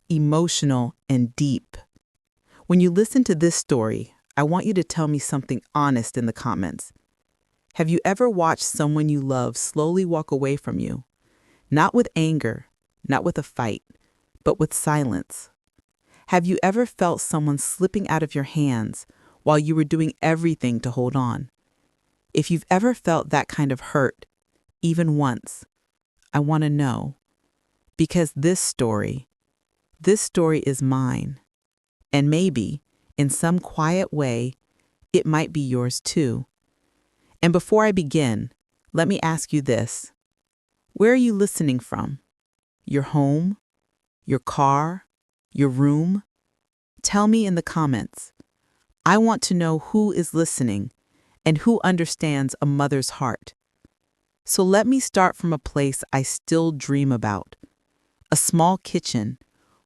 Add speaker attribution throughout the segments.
Speaker 1: emotional, and deep. When you listen to this story, I want you to tell me something honest in the comments. Have you ever watched someone you love slowly walk away from you? Not with anger, not with a fight, but with silence. Have you ever felt someone slipping out of your hands while you were doing everything to hold on? If you've ever felt that kind of hurt, even once, I want to know. Because this story is mine. And maybe, in some quiet way, it might be yours too. And before I begin, let me ask you this. Where are you listening from? Your home? Your car? Your room? Tell me in the comments. I want to know who is listening and who understands a mother's heart. So let me start from a place I still dream about. A small kitchen,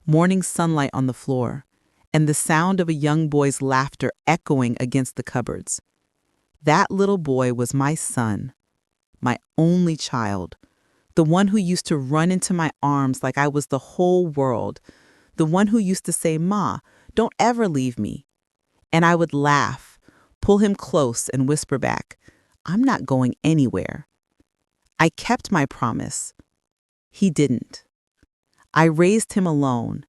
Speaker 1: morning sunlight on the floor, and the sound of a young boy's laughter echoing against the cupboards. That little boy was my son, my only child, the one who used to run into my arms like I was the whole world, the one who used to say, "Ma, don't ever leave me." And I would laugh, pull him close and whisper back, "I'm not going anywhere." I kept my promise. He didn't. I raised him alone.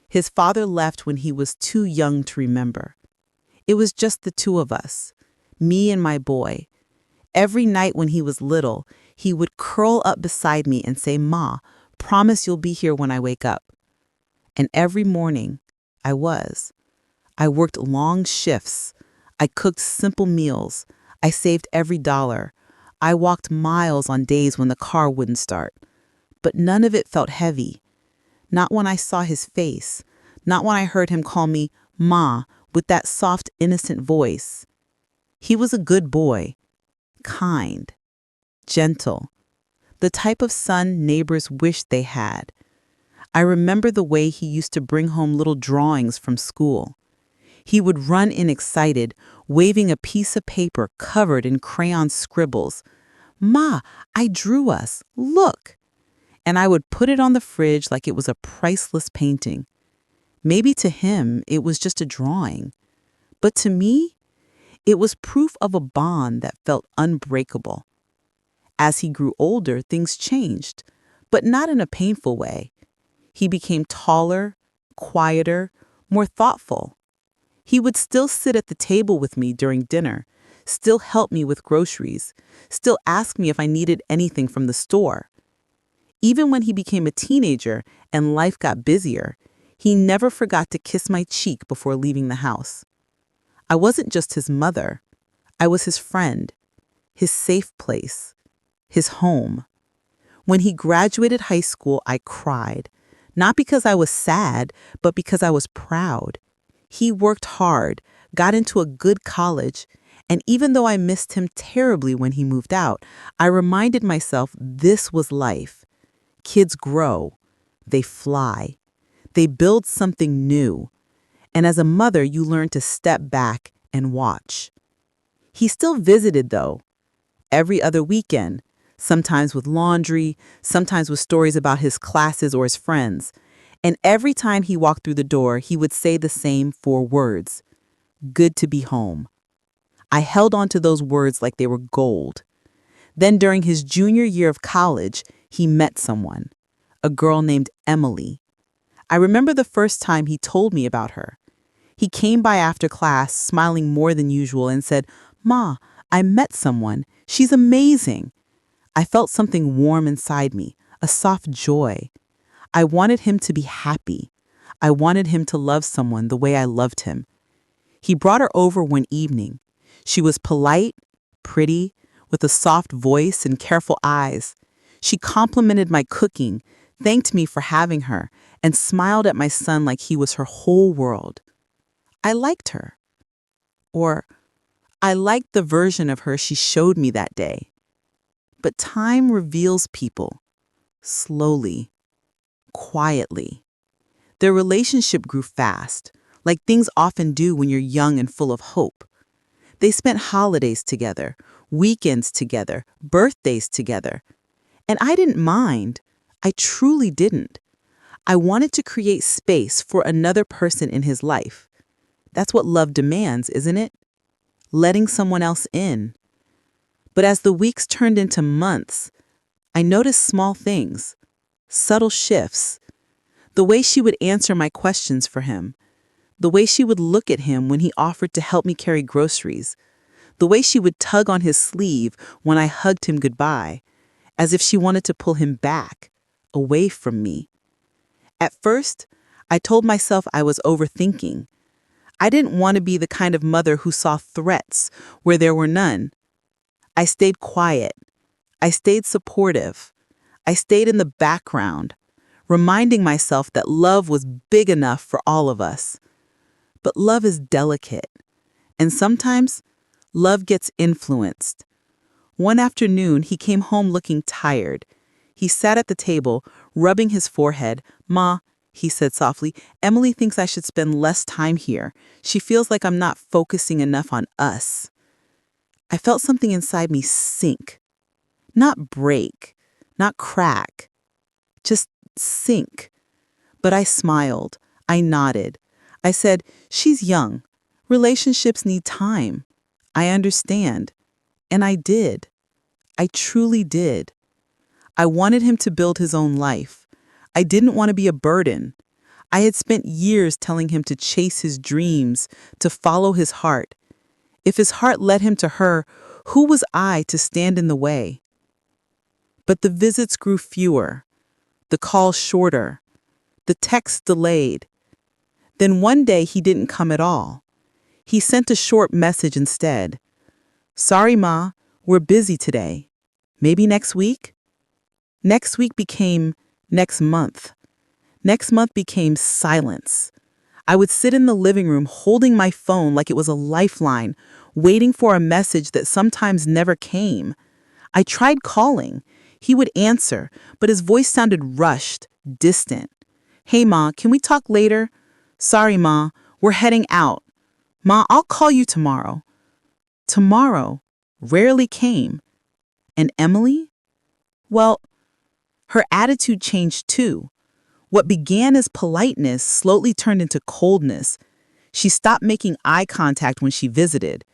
Speaker 1: His father left when he was too young to remember. It was just the two of us, me and my boy. Every night when he was little, he would curl up beside me and say, "Ma, promise you'll be here when I wake up." And every morning, I was. I worked long shifts. I cooked simple meals. I saved every dollar. I walked miles on days when the car wouldn't start. But none of it felt heavy. Not when I saw his face. Not when I heard him call me Ma with that soft, innocent voice. He was a good boy. Kind. Gentle. The type of son neighbors wished they had. I remember the way he used to bring home little drawings from school. He would run in excited, waving a piece of paper covered in crayon scribbles. "Ma, I drew us. Look." And I would put it on the fridge like it was a priceless painting. Maybe to him, it was just a drawing. But to me, it was proof of a bond that felt unbreakable. As he grew older, things changed, but not in a painful way. He became taller, quieter, more thoughtful. He would still sit at the table with me during dinner, still help me with groceries, still ask me if I needed anything from the store. Even when he became a teenager and life got busier, he never forgot to kiss my cheek before leaving the house. I wasn't just his mother. I was his friend, his safe place, his home. When he graduated high school, I cried, not because I was sad, but because I was proud. He worked hard, got into a good college, and even though I missed him terribly when he moved out, I reminded myself this was life. Kids grow, they fly, they build something new. And as a mother, you learn to step back and watch. He still visited, though, every other weekend, sometimes with laundry, sometimes with stories about his classes or his friends. And every time he walked through the door, he would say the same 4 words: "Good to be home." I held on to those words like they were gold. Then during his junior year of college, he met someone, a girl named Emily. I remember the first time he told me about her. He came by after class, smiling more than usual, and said, "Ma, I met someone. She's amazing." I felt something warm inside me, a soft joy. I wanted him to be happy. I wanted him to love someone the way I loved him. He brought her over one evening. She was polite, pretty, with a soft voice and careful eyes. She complimented my cooking, thanked me for having her, and smiled at my son like he was her whole world. I liked her. Or I liked the version of her she showed me that day. But time reveals people, slowly, quietly. Their relationship grew fast, like things often do when you're young and full of hope. They spent holidays together, weekends together, birthdays together. And I didn't mind. I truly didn't. I wanted to create space for another person in his life. That's what love demands, isn't it? Letting someone else in. But as the weeks turned into months, I noticed small things, subtle shifts. The way she would answer my questions for him, the way she would look at him when he offered to help me carry groceries, the way she would tug on his sleeve when I hugged him goodbye, as if she wanted to pull him back, away from me. At first, I told myself I was overthinking. I didn't want to be the kind of mother who saw threats where there were none. I stayed quiet. I stayed supportive. I stayed in the background, reminding myself that love was big enough for all of us. But love is delicate, and sometimes love gets influenced. One afternoon, he came home looking tired. He sat at the table, rubbing his forehead. "Ma," he said softly, "Emily thinks I should spend less time here. She feels like I'm not focusing enough on us." I felt something inside me sink. Not break, not crack, just sink. But I smiled. I nodded. I said, "She's young. Relationships need time. I understand." And I did. I truly did. I wanted him to build his own life. I didn't want to be a burden. I had spent years telling him to chase his dreams, to follow his heart. If his heart led him to her, who was I to stand in the way? But the visits grew fewer, the calls shorter, the texts delayed. Then one day he didn't come at all. He sent a short message instead. "Sorry, Ma, we're busy today. Maybe next week?" Next week became next month. Next month became silence. I would sit in the living room holding my phone like it was a lifeline, waiting for a message that sometimes never came. I tried calling. He would answer, but his voice sounded rushed, distant. "Hey, Ma, can we talk later?" "Sorry, Ma, we're heading out." "Ma, I'll call you tomorrow." Tomorrow rarely came. And Emily? Well, her attitude changed too. What began as politeness slowly turned into coldness. She stopped making eye contact when she visited.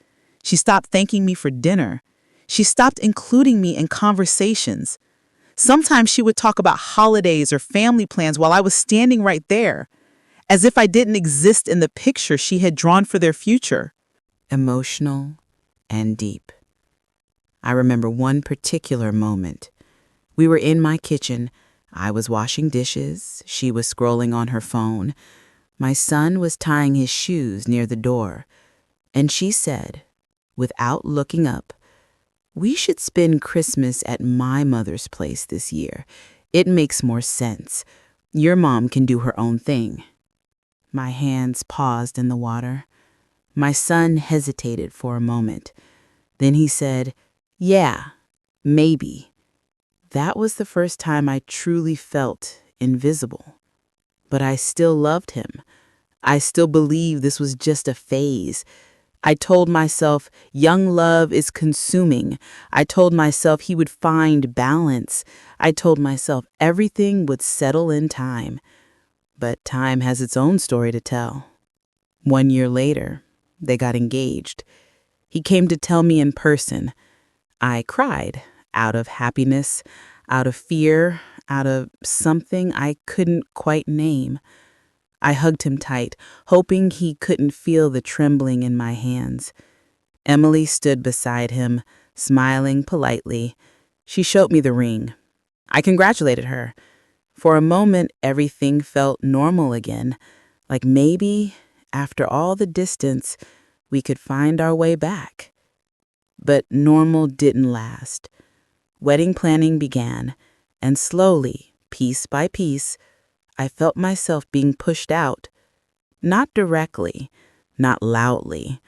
Speaker 1: She stopped thanking me for dinner. She stopped including me in conversations. Sometimes she would talk about holidays or family plans while I was standing right there, as if I didn't exist in the picture she had drawn for their future. Emotional and deep. I remember one particular moment. We were in my kitchen. I was washing dishes. She was scrolling on her phone. My son was tying his shoes near the door. And she said, without looking up, "We should spend Christmas at my mother's place this year. It makes more sense. Your mom can do her own thing." My hands paused in the water. My son hesitated for a moment. Then he said, "Yeah, maybe." That was the first time I truly felt invisible. But I still loved him. I still believed this was just a phase. I told myself young love is consuming. I told myself he would find balance. I told myself everything would settle in time. But time has its own story to tell. 1 year later, they got engaged. He came to tell me in person. I cried out of happiness, out of fear, out of something I couldn't quite name. I hugged him tight, hoping he couldn't feel the trembling in my hands. Emily stood beside him, smiling politely. She showed me the ring. I congratulated her. For a moment, everything felt normal again, like maybe, after all the distance, we could find our way back. But normal didn't last. Wedding planning began, and slowly, piece by piece, I felt myself being pushed out. Not directly, not loudly,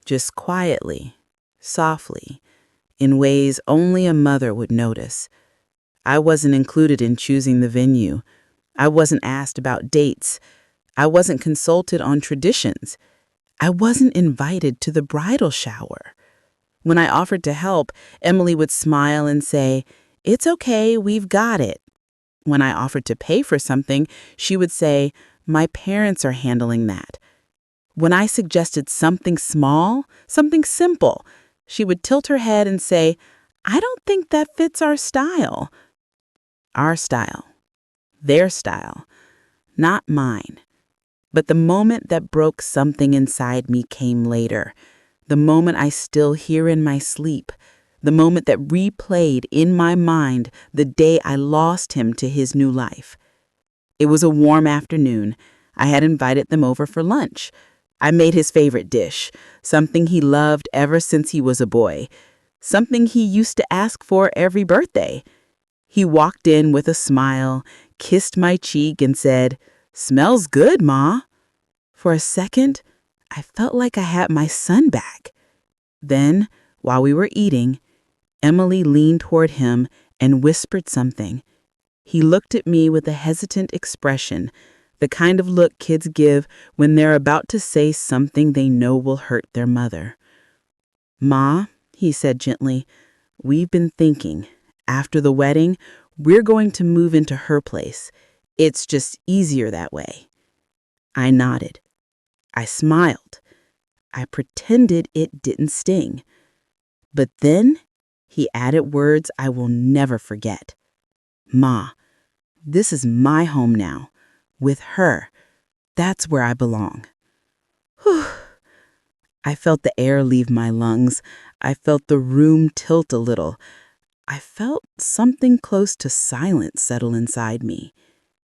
Speaker 1: just quietly, softly, in ways only a mother would notice. I wasn't included in choosing the venue. I wasn't asked about dates. I wasn't consulted on traditions. I wasn't invited to the bridal shower. When I offered to help, Emily would smile and say, "It's okay, we've got it." When I offered to pay for something, she would say, "My parents are handling that." When I suggested something small, something simple, she would tilt her head and say, "I don't think that fits our style." Our style. Their style. Not mine. But the moment that broke something inside me came later. The moment I still hear in my sleep. The moment that replayed in my mind the day I lost him to his new life. It was a warm afternoon. I had invited them over for lunch. I made his favorite dish, something he loved ever since he was a boy, something he used to ask for every birthday. He walked in with a smile, kissed my cheek, and said, "Smells good, Ma." For a second, I felt like I had my son back. Then, while we were eating, Emily leaned toward him and whispered something. He looked at me with a hesitant expression, the kind of look kids give when they're about to say something they know will hurt their mother. "Ma," he said gently, "we've been thinking. After the wedding, we're going to move into her place. It's just easier that way." I nodded. I smiled. I pretended it didn't sting. But then he added words I will never forget. "Ma, this is my home now. With her. That's where I belong." Whew. I felt the air leave my lungs. I felt the room tilt a little. I felt something close to silence settle inside me.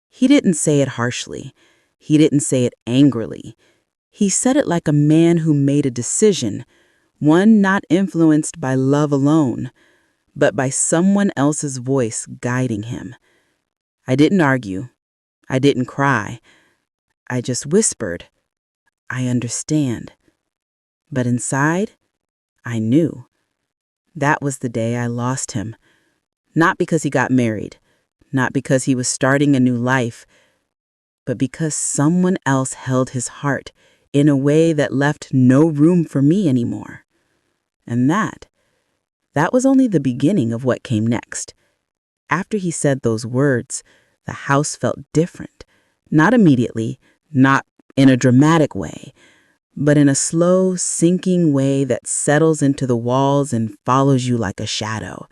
Speaker 1: He didn't say it harshly. He didn't say it angrily. He said it like a man who made a decision, one not influenced by love alone, but by someone else's voice guiding him. I didn't argue. I didn't cry. I just whispered, "I understand." But inside, I knew. That was the day I lost him. Not because he got married, not because he was starting a new life, but because someone else held his heart in a way that left no room for me anymore. And that was only the beginning of what came next. After he said those words, the house felt different. Not immediately, not in a dramatic way, but in a slow, sinking way that settles into the walls and follows you like a shadow.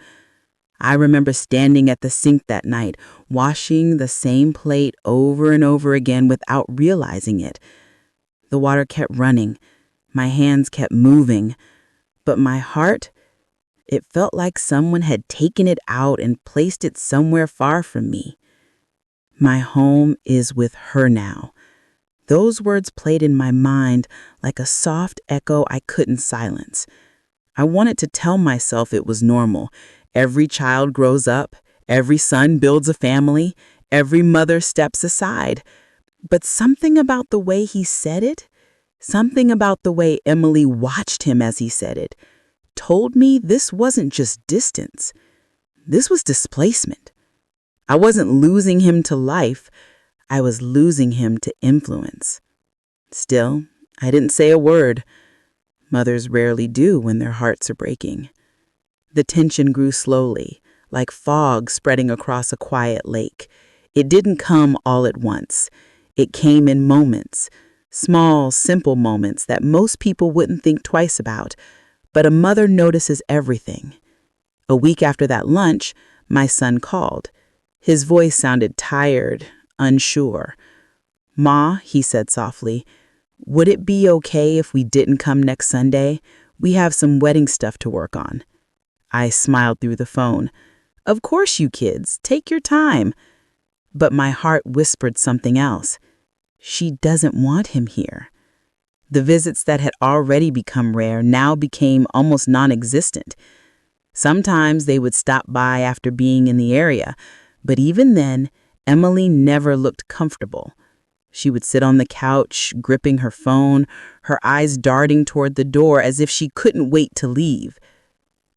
Speaker 1: I remember standing at the sink that night, washing the same plate over and over again without realizing it. The water kept running, my hands kept moving, but my heart, it felt like someone had taken it out and placed it somewhere far from me. My home is with her now. Those words played in my mind like a soft echo I couldn't silence. I wanted to tell myself it was normal. Every child grows up, every son builds a family, every mother steps aside. But something about the way he said it, something about the way Emily watched him as he said it, told me this wasn't just distance. This was displacement. I wasn't losing him to life. I was losing him to influence. Still, I didn't say a word. Mothers rarely do when their hearts are breaking. The tension grew slowly, like fog spreading across a quiet lake. It didn't come all at once. It came in moments, small, simple moments that most people wouldn't think twice about. But a mother notices everything. A week after that lunch, my son called. His voice sounded tired, unsure. "Ma," he said softly, "would it be okay if we didn't come next Sunday? We have some wedding stuff to work on." I smiled through the phone. "Of course, you kids, take your time." But my heart whispered something else. She doesn't want him here. The visits that had already become rare now became almost non-existent. Sometimes they would stop by after being in the area, but even then, Emily never looked comfortable. She would sit on the couch, gripping her phone, her eyes darting toward the door as if she couldn't wait to leave.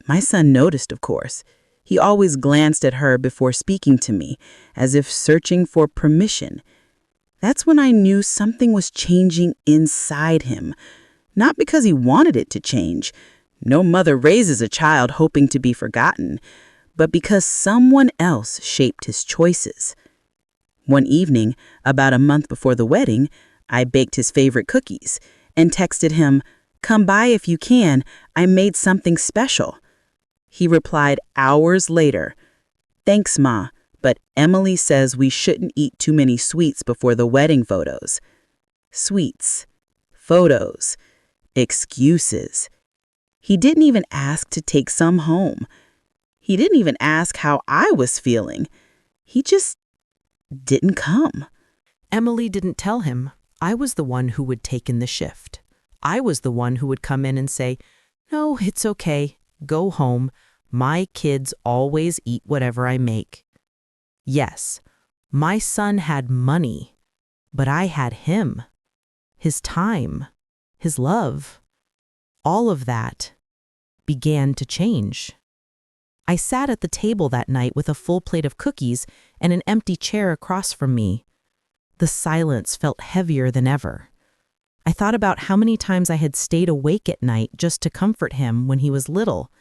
Speaker 1: My son noticed, of course. He always glanced at her before speaking to me, as if searching for permission. That's when I knew something was changing inside him. Not because he wanted it to change. No mother raises a child hoping to be forgotten.
Speaker 2: but because someone else shaped his choices. One evening, about a month before the wedding, I baked his favorite cookies and texted him, "Come by if you can, I made something special." He replied hours later, "Thanks, Ma, but Emily says we shouldn't eat too many sweets before the wedding photos." Sweets, photos, excuses. He didn't even ask to take some home. He didn't even ask how I was feeling. He just didn't come.
Speaker 3: Emily didn't tell him. I was the one who would take in the shift. I was the one who would come in and say, "No, it's okay. Go home. My kids always eat whatever I make." Yes, my son had money, but I had him, his time, his love. All of that began to change. I sat at the table that night with a full plate of cookies and an empty chair across from me. The silence felt heavier than ever. I thought about how many times I had stayed awake at night just to comfort him when he was little,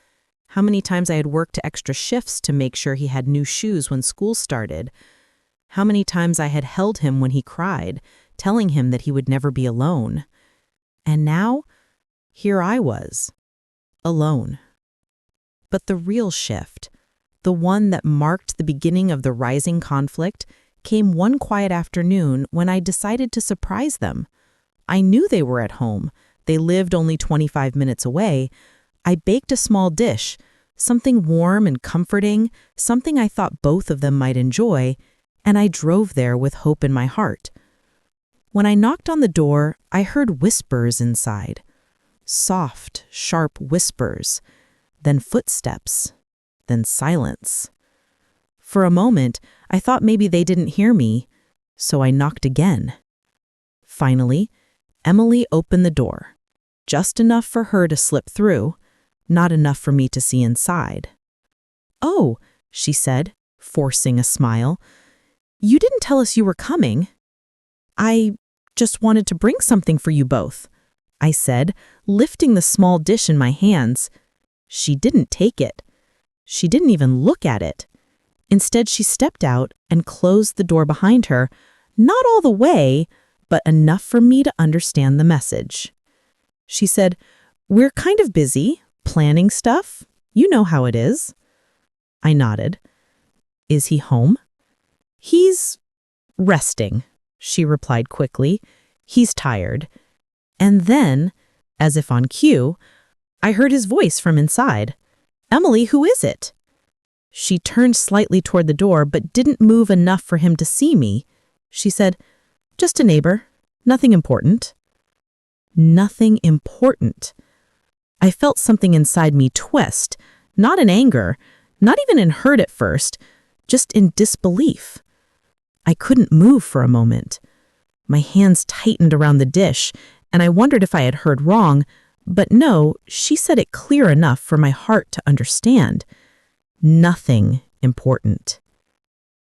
Speaker 3: how many times I had worked extra shifts to make sure he had new shoes when school started, how many times I had held him when he cried, telling him that he would never be alone. And now, here I was, alone. But the real shift, the one that marked the beginning of the rising conflict, came one quiet afternoon when I decided to surprise them. I knew they were at home. They lived only 25 minutes away. I baked a small dish, something warm and comforting, something I thought both of them might enjoy, and I drove there with hope in my heart. When I knocked on the door, I heard whispers inside. Soft, sharp whispers. Then footsteps, then silence. For a moment, I thought maybe they didn't hear me, so I knocked again. Finally, Emily opened the door, just enough for her to slip through, not enough for me to see inside. "Oh," she said, forcing a smile, "you didn't tell us you were coming." "I just wanted to bring something for you both," I said, lifting the small dish in my hands. She didn't take it. She didn't even look at it. Instead, she stepped out and closed the door behind her, not all the way, but enough for me to understand the message. She said, "We're kind of busy, planning stuff. You know how it is." I nodded. "Is he home?" "He's resting," she replied quickly. "He's tired." And then, as if on cue, I heard his voice from inside. "Emily, who is it?" She turned slightly toward the door, but didn't move enough for him to see me. She said, "Just a neighbor. Nothing important." Nothing important. I felt something inside me twist, not in anger, not even in hurt at first, just in disbelief. I couldn't move for a moment. My hands tightened around the dish, and I wondered if I had heard wrong, but no, she said it clear enough for my heart to understand. Nothing important.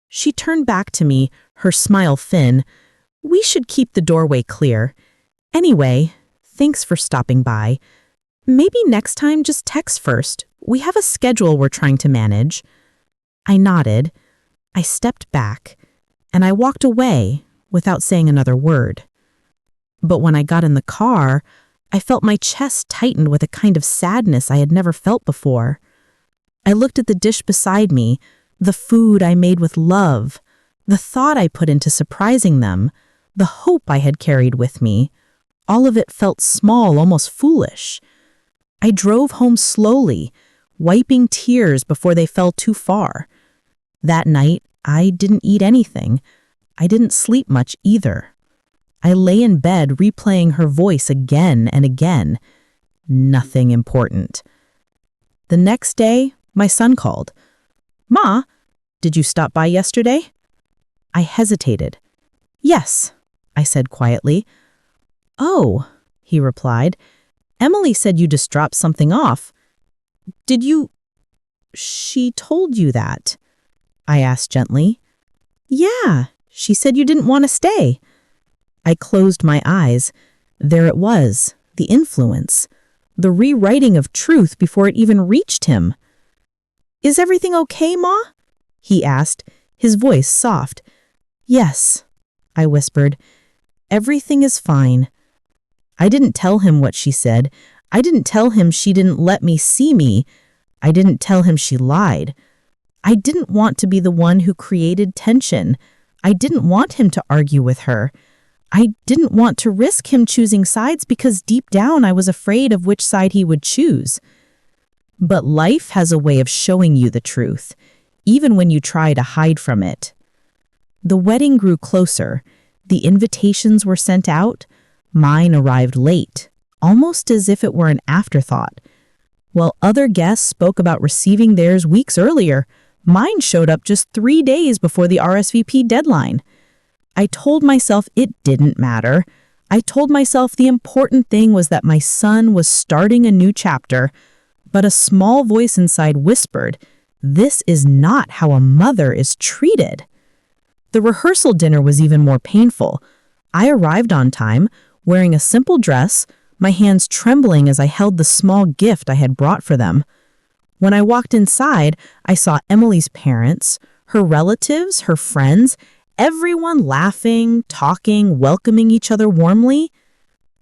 Speaker 3: She turned back to me, her smile thin. "We should keep the doorway clear. Anyway, thanks for stopping by. Maybe next time just text first. We have a schedule we're trying to manage." I nodded. I stepped back, and I walked away without saying another word. But when I got in the car, I felt my chest tighten with a kind of sadness I had never felt before. I looked at the dish beside me, the food I made with love, the thought I put into surprising them, the hope I had carried with me. All of it felt small, almost foolish. I drove home slowly, wiping tears before they fell too far. That night, I didn't eat anything. I didn't sleep much either. I lay in bed replaying her voice again and again. Nothing important. The next day, my son called. "Ma, did you stop by yesterday?" I hesitated. "Yes," I said quietly. "Oh," he replied. "Emily said you just dropped something off. Did you—" "She told you that?" I asked gently. "Yeah, she said you didn't want to stay." I closed my eyes. There it was, the influence, the rewriting of truth before it even reached him.
Speaker 2: "Is everything okay, Ma?" he asked, his voice soft. "Yes," I whispered. "Everything is fine." I didn't tell him what she said. I didn't tell him she didn't let me see me. I didn't tell him she lied. I didn't want to be the one who created tension. I didn't want him to argue with her. I didn't want to risk him choosing sides because deep down I was afraid of which side he would choose. But life has a way of showing you the truth, even when you try to hide from it. The wedding grew closer. The invitations were sent out. Mine arrived late, almost as if it were an afterthought. While other guests spoke about receiving theirs weeks earlier, mine showed up just 3 days before the RSVP deadline. I told myself it didn't matter. I told myself the important thing was that my son was starting a new chapter, but a small voice inside whispered, "This is not how a mother is treated." The rehearsal dinner was even more painful. I arrived on time, wearing a simple dress, my hands trembling as I held the small gift I had brought for them. When I walked inside, I saw Emily's parents, her relatives, her friends, everyone laughing, talking, welcoming each other warmly.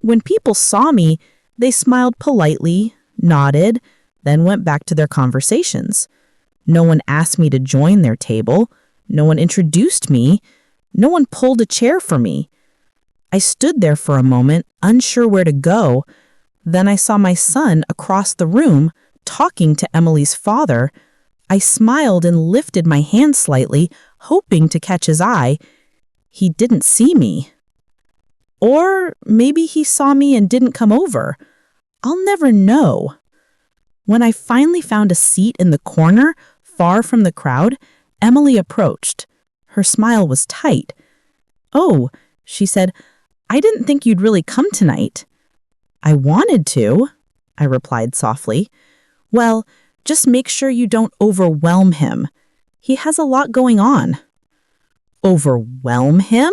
Speaker 2: When people saw me, they smiled politely, nodded, then went back to their conversations. No one asked me to join their table. No one introduced me. No one pulled a chair for me. I stood there for a moment, unsure where to go. Then I saw my son across the room, talking to Emily's father. I smiled and lifted my hand slightly, hoping to catch his eye. He didn't see me. Or maybe he saw me and didn't come over. I'll never know. When I finally found a seat in the corner, far from the crowd, Emily approached. Her smile was tight. "Oh," she said, "I didn't think you'd really come tonight." "I wanted to," I replied softly. "Well, just make sure you don't overwhelm him. He has a lot going on." Overwhelm him?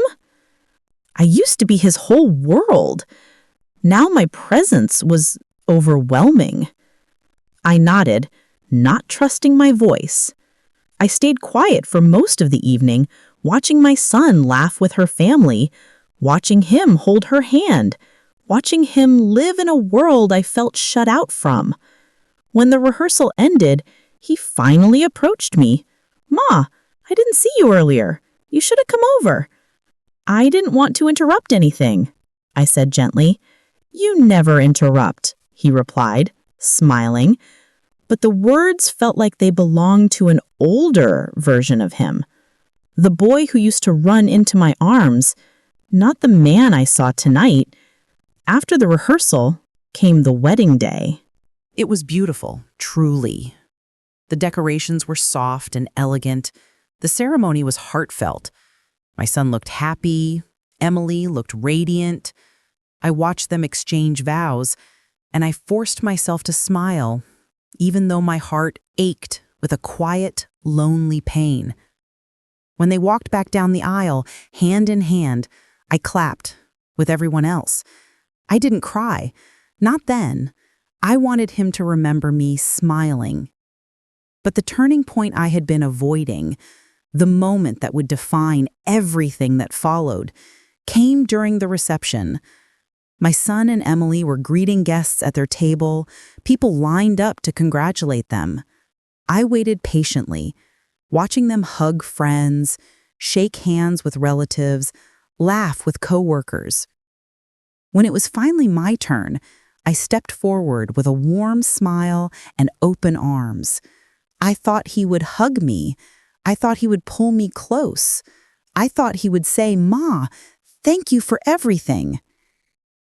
Speaker 2: I used to be his whole world. Now my presence was overwhelming. I nodded, not trusting my voice. I stayed quiet for most of the evening, watching my son laugh with her family, watching him hold her hand, watching him live in a world I felt shut out from. When the rehearsal ended, he finally approached me. "Ma, I didn't see you earlier. You should have come over." "I didn't want to interrupt anything," I said gently. "You never interrupt," he replied, smiling. But the words felt like they belonged to an older version of him. The boy who used to run into my arms, not the man I saw tonight. After the rehearsal came the wedding day.
Speaker 3: It was beautiful, truly. The decorations were soft and elegant. The ceremony was heartfelt. My son looked happy. Emily looked radiant. I watched them exchange vows, and I forced myself to smile, even though my heart ached with a quiet, lonely pain. When they walked back down the aisle, hand in hand, I clapped with everyone else. I didn't cry. Not then. I wanted him to remember me smiling. But the turning point I had been avoiding, the moment that would define everything that followed, came during the reception. My son and Emily were greeting guests at their table. People lined up to congratulate them. I waited patiently, watching them hug friends, shake hands with relatives, laugh with coworkers. When it was finally my turn, I stepped forward with a warm smile and open arms. I thought he would hug me. I thought he would pull me close. I thought he would say, "Ma, thank you for everything."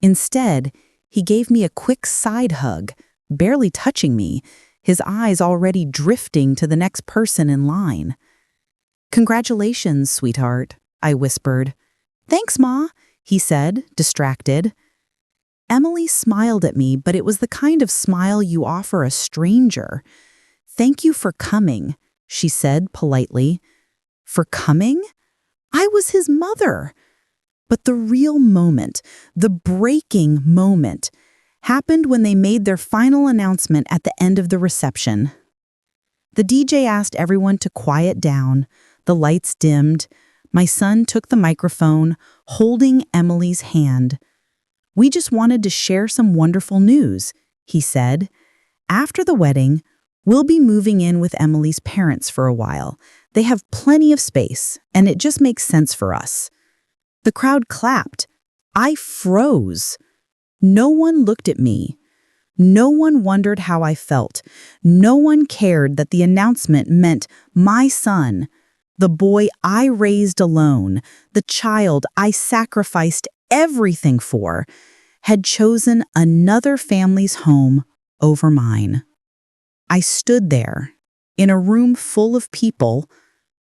Speaker 3: Instead, he gave me a quick side hug, barely touching me, his eyes already drifting to the next person in line. "Congratulations, sweetheart," I whispered. "Thanks, Ma," he said, distracted. Emily smiled at me, but it was the kind of smile you offer a stranger. "Thank you for coming," she said politely. For coming? I was his mother. But the real moment, the breaking moment, happened when they made their final announcement at the end of the reception.
Speaker 2: The DJ asked everyone to quiet down. The lights dimmed. My son took the microphone, holding Emily's hand. "We just wanted to share some wonderful news," he said. "After the wedding, we'll be moving in with Emily's parents for a while. They have plenty of space, and it just makes sense for us." The crowd clapped. I froze. No one looked at me. No one wondered how I felt. No one cared that the announcement meant my son, the boy I raised alone, the child I sacrificed everything for, had chosen another family's home over mine. I stood there, in a room full of people,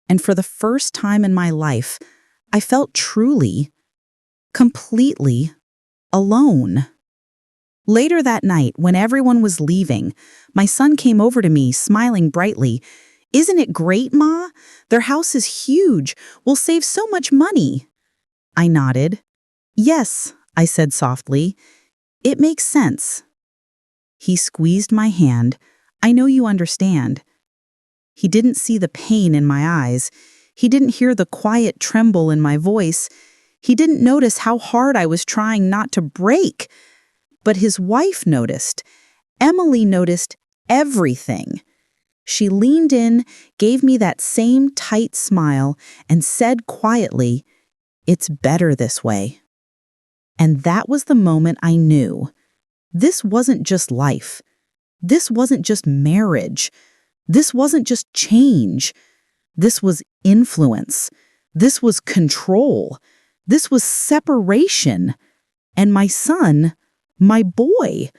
Speaker 2: and for the first time in my life, I felt truly, completely alone. Later that night, when everyone was leaving, my son came over to me, smiling brightly. "Isn't it great, Ma? Their house is huge. We'll save so much money." I nodded. "Yes," I said softly. "It makes sense." He squeezed my hand. "I know you understand." He didn't see the pain in my eyes. He didn't hear the quiet tremble in my voice. He didn't notice how hard I was trying not to break. But his wife noticed. Emily noticed everything. She leaned in, gave me that same tight smile, and said quietly, "It's better this way." And that was the moment I knew. This wasn't just life. This wasn't just marriage. This wasn't just change. This was influence. This was control. This was separation. And my son, my boy,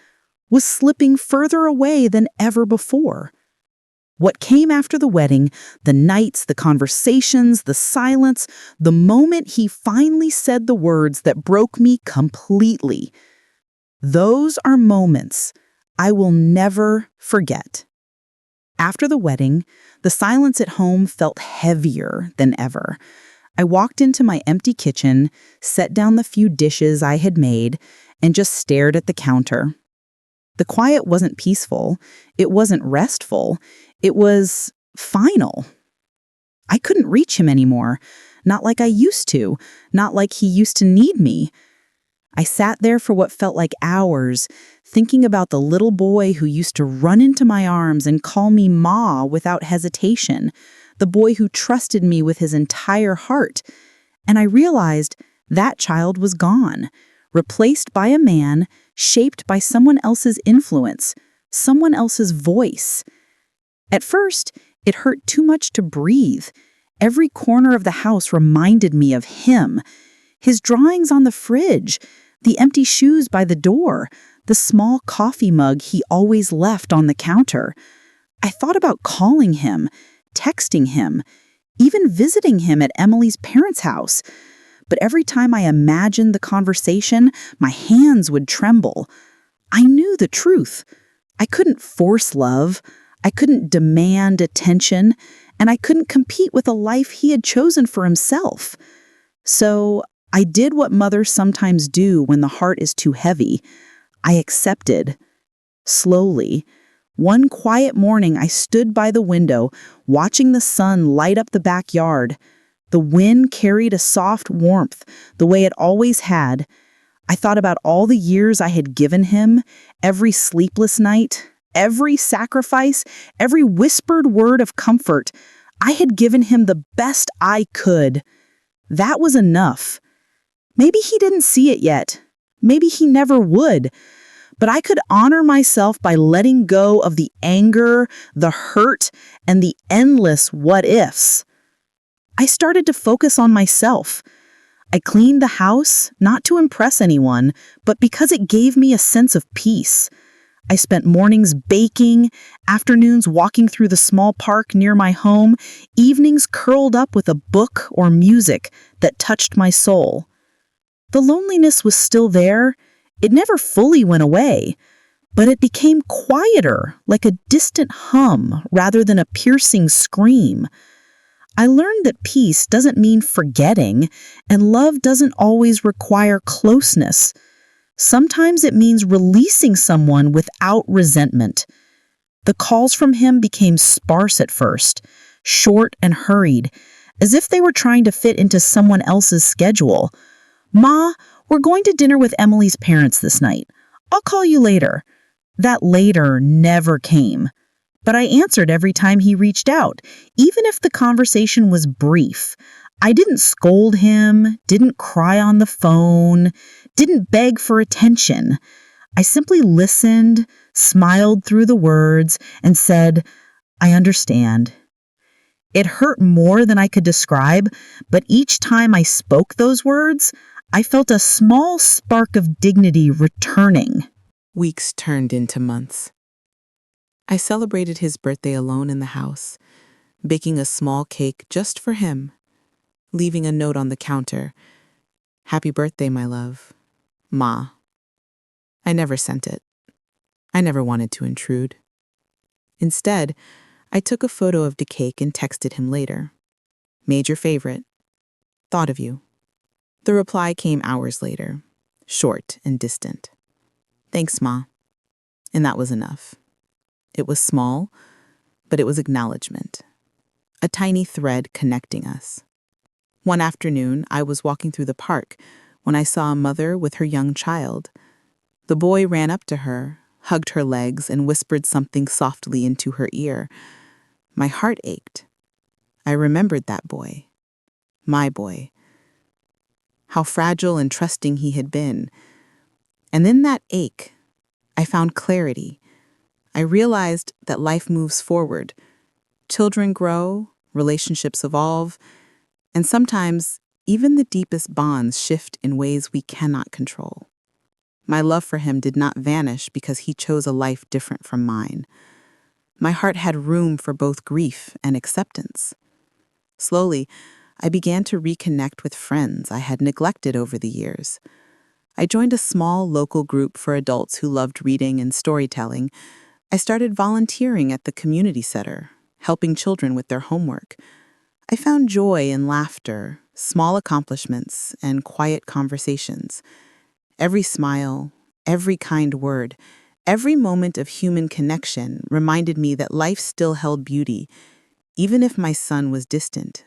Speaker 2: was slipping further away than ever before. What came after the wedding, the nights, the conversations, the silence, the moment he finally said the words that broke me completely. Those are moments I will never forget. After the wedding, the silence at home felt heavier than ever. I walked into my empty kitchen, set down the few dishes I had made, and just stared at the counter. The quiet wasn't peaceful. It wasn't restful. It was final. I couldn't reach him anymore, not like I used to, not like he used to need me. I sat there for what felt like hours, thinking about the little boy who used to run into my arms and call me Ma without hesitation, the boy who trusted me with his entire heart. And I realized that child was gone, replaced by a man shaped by someone else's influence, someone else's voice. At first, it hurt too much to breathe. Every corner of the house reminded me of him. His drawings on the fridge, the empty shoes by the door, the small coffee mug he always left on the counter. I thought about calling him, texting him, even visiting him at Emily's parents' house. But every time I imagined the conversation, my hands would tremble. I knew the truth. I couldn't force love. I couldn't demand attention, and I couldn't compete with a life he had chosen for himself. So I did what mothers sometimes do when the heart is too heavy. I accepted. Slowly. One quiet morning, I stood by the window, watching the sun light up the backyard. The wind carried a soft warmth, the way it always had. I thought about all the years I had given him, every sleepless night, every sacrifice, every whispered word of comfort. I had given him the best I could. That was enough. Maybe he didn't see it yet. Maybe he never would. But I could honor myself by letting go of the anger, the hurt, and the endless what-ifs. I started to focus on myself. I cleaned the house, not to impress anyone, but because it gave me a sense of peace. I spent mornings baking, afternoons walking through the small park near my home, evenings curled up with a book or music that touched my soul. The loneliness was still there. It never fully went away, but it became quieter, like a distant hum rather than a piercing scream. I learned that peace doesn't mean forgetting, and love doesn't always require closeness. Sometimes it means releasing someone without resentment. The calls from him became sparse at first, short and hurried, as if they were trying to fit into someone else's schedule. "Ma, we're going to dinner with Emily's parents this night. I'll call you later." That later never came. But I answered every time he reached out, even if the conversation was brief. I didn't scold him, didn't cry on the phone, didn't beg for attention. I simply listened, smiled through the words, and said, "I understand." It hurt more than I could describe, but each time I spoke those words, I felt a small spark of dignity returning.
Speaker 1: Weeks turned into months. I celebrated his birthday alone in the house, baking a small cake just for him, leaving a note on the counter. "Happy birthday, my love. Ma." I never sent it. I never wanted to intrude. Instead, I took a photo of the cake and texted him later. "Made your favorite. Thought of you." The reply came hours later, short and distant. "Thanks, Ma." And that was enough. It was small, but it was acknowledgement. A tiny thread connecting us. One afternoon, I was walking through the park when I saw a mother with her young child. The boy ran up to her, hugged her legs, and whispered something softly into her ear. My heart ached. I remembered that boy. My boy. How fragile and trusting he had been. And in that ache, I found clarity. I realized that life moves forward. Children grow, relationships evolve, and sometimes even the deepest bonds shift in ways we cannot control. My love for him did not vanish because he chose a life different from mine. My heart had room for both grief and acceptance. Slowly, I began to reconnect with friends I had neglected over the years. I joined a small local group for adults who loved reading and storytelling. I started volunteering at the community center, helping children with their homework. I found joy in laughter, small accomplishments, and quiet conversations. Every smile, every kind word, every moment of human connection reminded me that life still held beauty, even if my son was distant.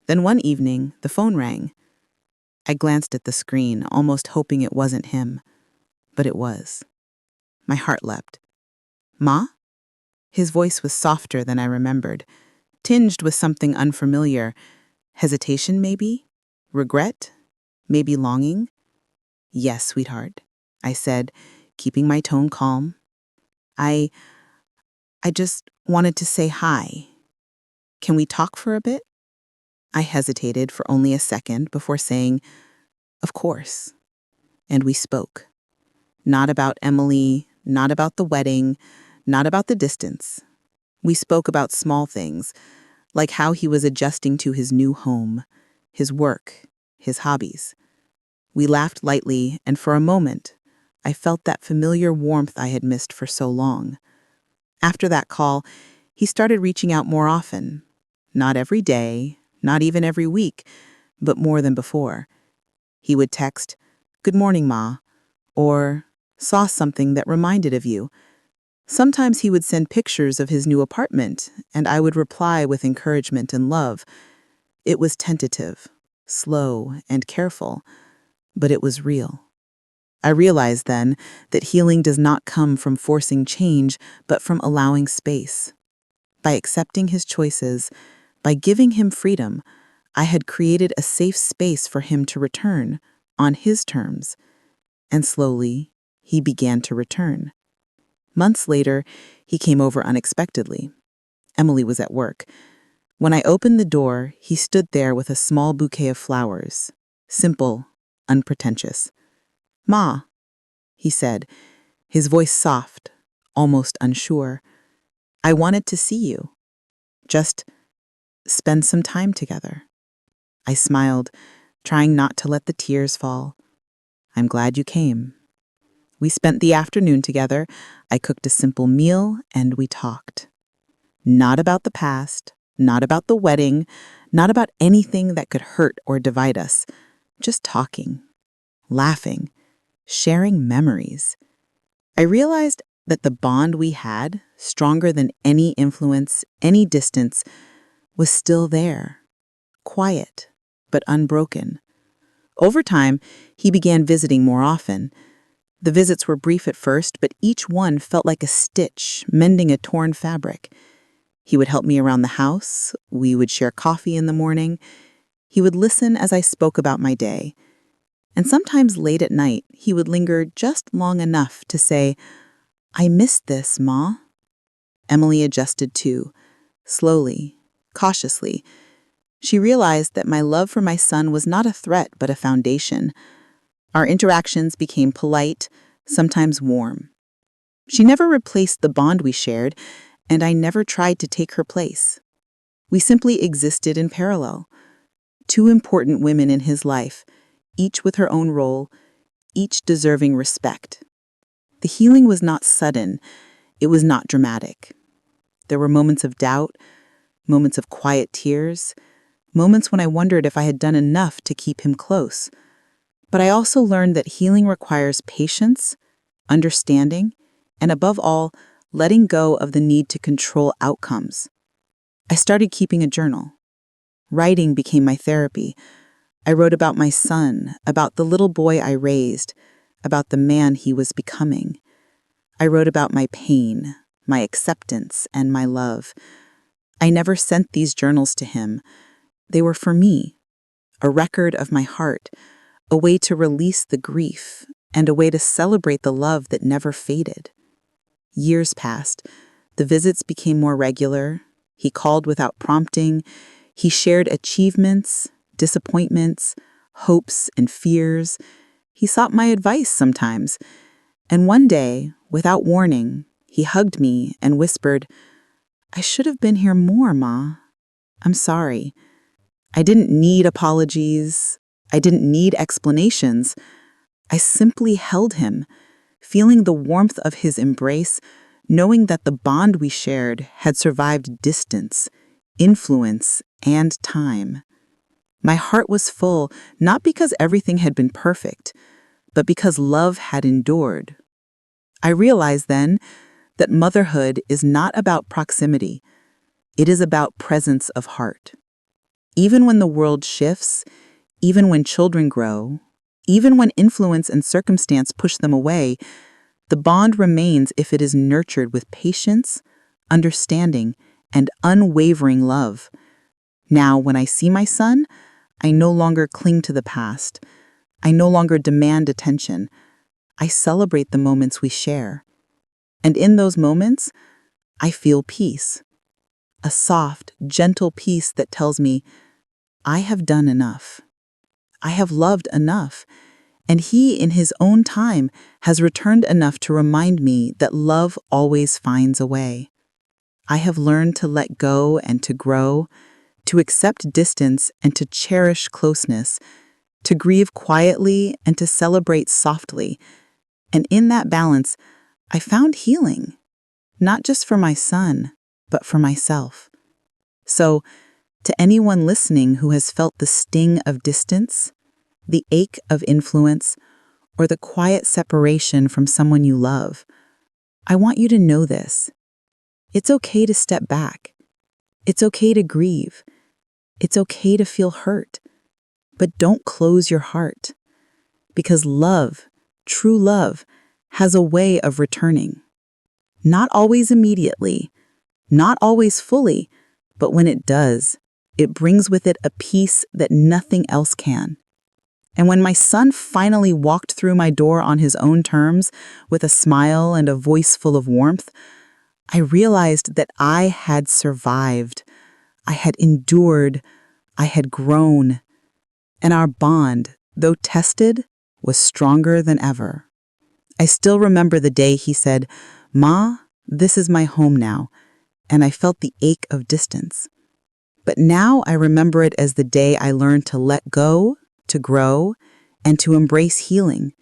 Speaker 1: Then one evening, the phone rang. I glanced at the screen, almost hoping it wasn't him. But it was. My heart leapt. "Ma?" His voice was softer than I remembered, tinged with something unfamiliar. Hesitation, maybe? Regret? Maybe longing? "Yes, sweetheart," I said, keeping my tone calm. I just wanted to say hi. Can we talk for a bit?" I hesitated for only a second before saying, "Of course." And we spoke. Not about Emily, not about the wedding, not about the distance. We spoke about small things, like how he was adjusting to his new home, his work, his hobbies. We laughed lightly, and for a moment, I felt that familiar warmth I had missed for so long. After that call, he started reaching out more often. Not every day, not even every week, but more than before. He would text, "Good morning, Ma," or "Saw something that reminded of you." Sometimes he would send pictures of his new apartment, and I would reply with encouragement and love. It was tentative, slow, and careful, but it was real. I realized then that healing does not come from forcing change, but from allowing space. By accepting his choices, by giving him freedom, I had created a safe space for him to return, on his terms. And slowly, he began to return. Months later, he came over unexpectedly. Emily was at work. When I opened the door, he stood there with a small bouquet of flowers. Simple, unpretentious. "Ma," he said, his voice soft, almost unsure. "I wanted to see you. Just spend some time together." I smiled, trying not to let the tears fall. "I'm glad you came." We spent the afternoon together. I cooked a simple meal, and we talked. Not about the past, not about the wedding, not about anything that could hurt or divide us. Just talking, laughing, sharing memories. I realized that the bond we had, stronger than any influence, any distance, was still there, quiet, but unbroken. Over time, he began visiting more often. The visits were brief at first, but each one felt like a stitch mending a torn fabric. He would help me around the house. We would share coffee in the morning. He would listen as I spoke about my day. And sometimes late at night, he would linger just long enough to say, "I missed this, Ma." Emily adjusted too, slowly, cautiously. She realized that my love for my son was not a threat but a foundation. Our interactions became polite, sometimes warm. She never replaced the bond we shared, and I never tried to take her place. We simply existed in parallel. Two important women in his life, each with her own role, each deserving respect. The healing was not sudden. It was not dramatic. There were moments of doubt, moments of quiet tears, moments when I wondered if I had done enough to keep him close. But I also learned that healing requires patience, understanding, and above all, letting go of the need to control outcomes. I started keeping a journal. Writing became my therapy. I wrote about my son, about the little boy I raised, about the man he was becoming. I wrote about my pain, my acceptance, and my love. I never sent these journals to him. They were for me, a record of my heart, a way to release the grief, and a way to celebrate the love that never faded. Years passed. The visits became more regular. He called without prompting. He shared achievements, disappointments, hopes, and fears. He sought my advice sometimes. And one day, without warning, he hugged me and whispered, "I should have been here more, Ma. I'm sorry." I didn't need apologies. I didn't need explanations. I simply held him, feeling the warmth of his embrace, knowing that the bond we shared had survived distance, influence, and time. My heart was full, not because everything had been perfect, but because love had endured. I realized then that motherhood is not about proximity. It is about presence of heart. Even when the world shifts, even when children grow, even when influence and circumstance push them away, the bond remains if it is nurtured with patience, understanding, and unwavering love. Now, when I see my son, I no longer cling to the past. I no longer demand attention. I celebrate the moments we share. And in those moments, I feel peace. A soft, gentle peace that tells me, I have done enough. I have loved enough. And he, in his own time, has returned enough to remind me that love always finds a way. I have learned to let go and to grow, to accept distance and to cherish closeness, to grieve quietly and to celebrate softly. And in that balance, I found healing, not just for my son, but for myself. So, to anyone listening who has felt the sting of distance, the ache of influence, or the quiet separation from someone you love, I want you to know this. It's okay to step back. It's okay to grieve. It's okay to feel hurt. But don't close your heart. Because love, true love, has a way of returning. Not always immediately, not always fully, but when it does, it brings with it a peace that nothing else can. And when my son finally walked through my door on his own terms, with a smile and a voice full of warmth, I realized that I had survived. I had endured. I had grown. And our bond, though tested, was stronger than ever. I still remember the day he said, "Ma, this is my home now," and I felt the ache of distance. But now I remember it as the day I learned to let go, to grow, and to embrace healing.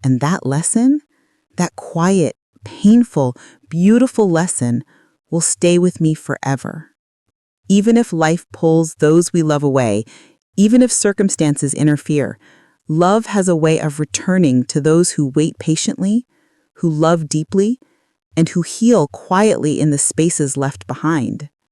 Speaker 1: And that lesson, that quiet, painful, beautiful lesson, will stay with me forever. Even if life pulls those we love away, even if circumstances interfere, love has a way of returning to those who wait patiently, who love deeply, and who heal quietly in the spaces left behind.